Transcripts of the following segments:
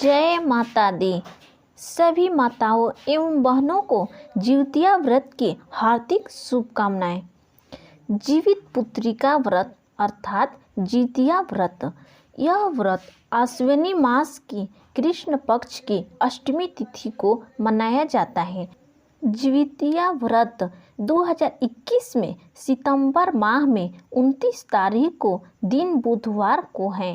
जय माता दी। सभी माताओं एवं बहनों को जिउतिया व्रत की हार्दिक शुभकामनाएं। जीवित पुत्रिका व्रत अर्थात जिउतिया व्रत, यह व्रत आश्विनी मास की कृष्ण पक्ष की अष्टमी तिथि को मनाया जाता है। जिउतिया व्रत 2021 में सितंबर माह में 29 तारीख को दिन बुधवार को है।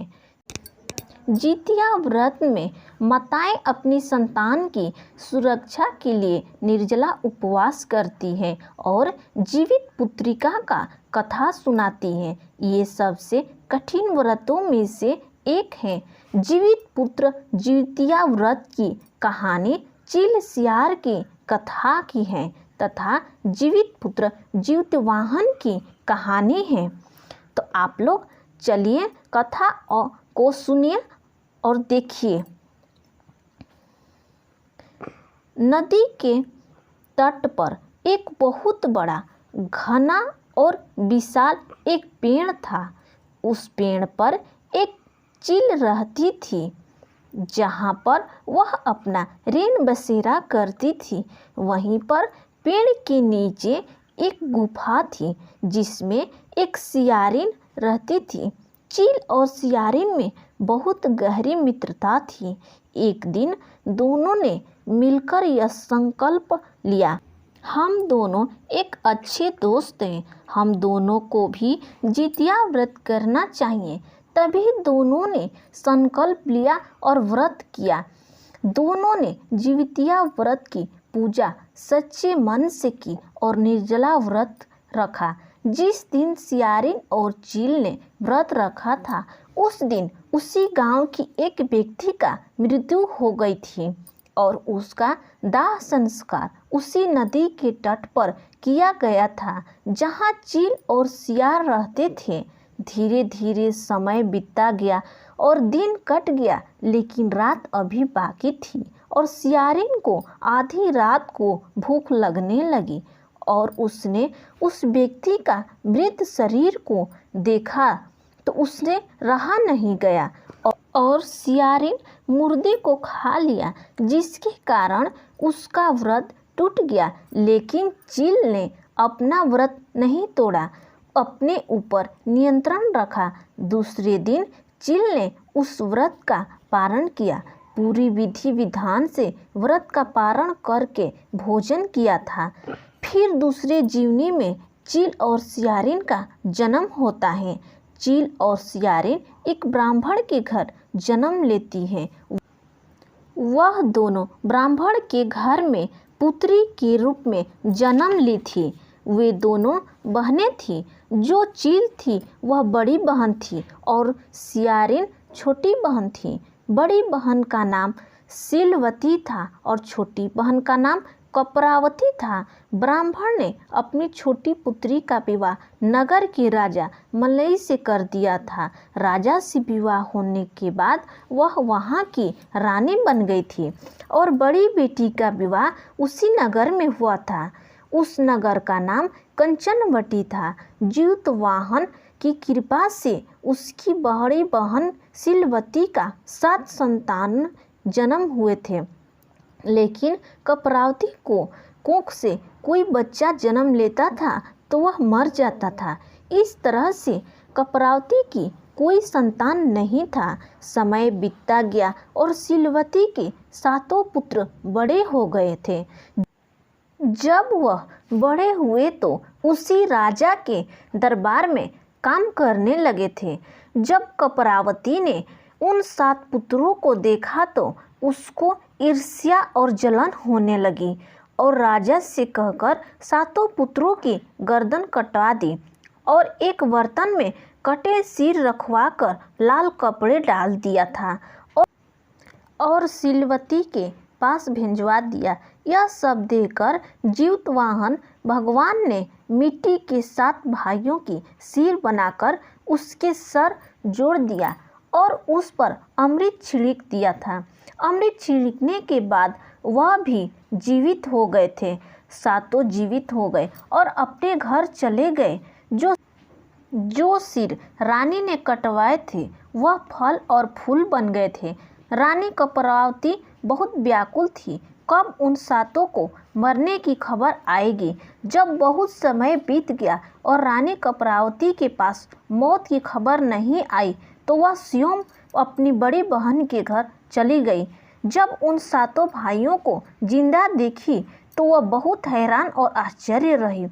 जिउतिया व्रत में माताएं अपनी संतान की सुरक्षा के लिए निर्जला उपवास करती हैं और जीवित पुत्रिका का कथा सुनाती हैं। ये सबसे कठिन व्रतों में से एक है। जीवित पुत्र जिउतिया व्रत की कहानी चील सियार की कथा की है तथा जीवित पुत्र जिउतवाहन की कहानी है। तो आप लोग चलिए कथा को सुनिए और देखिए। नदी के तट पर एक बहुत बड़ा घना और विशाल एक पेड़ था। उस पेड़ पर एक चील रहती थी। जहाँ पर वह अपना रैन बसेरा करती थी, वहीं पर पेड़ के नीचे एक गुफा थी जिसमें एक सियारिन रहती थी। चील और सियारिन में बहुत गहरी मित्रता थी। एक दिन दोनों ने मिलकर यह संकल्प लिया, हम दोनों एक अच्छे दोस्त हैं, हम दोनों को भी जिउतिया व्रत करना चाहिए। तभी दोनों ने संकल्प लिया और व्रत किया। दोनों ने जिउतिया व्रत की पूजा सच्चे मन से की और निर्जला व्रत रखा। जिस दिन सियारिन और चील ने व्रत रखा था, उस दिन उसी गांव की एक व्यक्ति का मृत्यु हो गई थी और उसका दाह संस्कार उसी नदी के तट पर किया गया था जहां चील और सियार रहते थे। धीरे धीरे समय बीतता गया और दिन कट गया, लेकिन रात अभी बाकी थी और सियारिन को आधी रात को भूख लगने लगी और उसने उस व्यक्ति का मृत शरीर को देखा तो उसने रहा नहीं गया और सियारिन मुर्दे को खा लिया, जिसके कारण उसका व्रत टूट गया। लेकिन चील ने अपना व्रत नहीं तोड़ा, अपने ऊपर नियंत्रण रखा। दूसरे दिन चील ने उस व्रत का पारण किया, पूरी विधि विधान से व्रत का पारण करके भोजन किया था। फिर दूसरे जीवनी में चील और सियारिन का जन्म होता है। चील और सियारिन एक ब्राह्मण के घर जन्म लेती हैं। वह दोनों ब्राह्मण के घर में पुत्री के रूप में जन्म ली थी। वे दोनों बहनें थीं। जो चील थी वह बड़ी बहन थी और सियारिन छोटी बहन थी। बड़ी बहन का नाम शीलवती था और छोटी बहन का नाम कपरावती था। ब्राह्मण ने अपनी छोटी पुत्री का विवाह नगर के राजा मलई से कर दिया था। राजा से विवाह होने के बाद वह वहाँ की रानी बन गई थी और बड़ी बेटी का विवाह उसी नगर में हुआ था। उस नगर का नाम कंचनवटी था। जिउतवाहन की कृपा से उसकी बड़ी बहन शीलवती का 7 संतान जन्म हुए थे, लेकिन कपरावती को कोख से कोई बच्चा जन्म लेता था तो वह मर जाता था। इस तरह से कपरावती की कोई संतान नहीं था। समय बीतता गया और शीलवती के 7 पुत्र बड़े हो गए थे। जब वह बड़े हुए तो उसी राजा के दरबार में काम करने लगे थे। जब कपरावती ने उन 7 पुत्रों को देखा तो उसको ईर्ष्या और जलन होने लगी और राजा से कहकर 7 पुत्रों की गर्दन कटवा दी और एक बर्तन में कटे सिर रखवाकर लाल कपड़े डाल दिया था और शीलवती के पास भिजवा दिया। यह सब देखकर जिउतवाहन भगवान ने मिट्टी के 7 भाइयों की सिर बनाकर उसके सर जोड़ दिया और उस पर अमृत छिड़क दिया था। अमृत छिड़कने के बाद वह भी जीवित हो गए थे। 7 जीवित हो गए और अपने घर चले गए। जो सिर रानी ने कटवाए थे वह फल और फूल बन गए थे। रानी कपरावती बहुत व्याकुल थी, कब उन सातों को मरने की खबर आएगी। जब बहुत समय बीत गया और रानी कपरावती के पास मौत की खबर नहीं आई तो वह स्वयं अपनी बड़ी बहन के घर चली गई। जब उन सातों भाइयों को जिंदा देखी तो वह बहुत हैरान और आश्चर्य रही।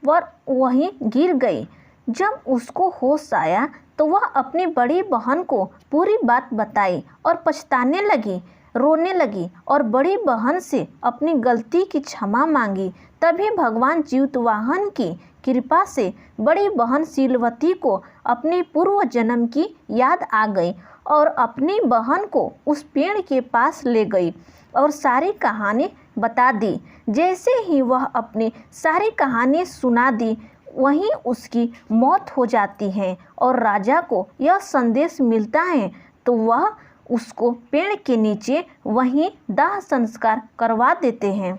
वह वहीं गिर गई। जब उसको होश आया तो वह अपनी बड़ी बहन को पूरी बात बताई और पछताने लगी, रोने लगी और बड़ी बहन से अपनी गलती की क्षमा मांगी। तभी भगवान जीतवाहन की कृपा से बड़ी बहन शीलवती को अपनी पूर्व जन्म की याद आ गई और अपनी बहन को उस पेड़ के पास ले गई और सारी कहानी बता दी। जैसे ही वह अपनी सारी कहानी सुना दी, वहीं उसकी मौत हो जाती है और राजा को यह संदेश मिलता है तो वह उसको पेड़ के नीचे वहीं दाह संस्कार करवा देते हैं।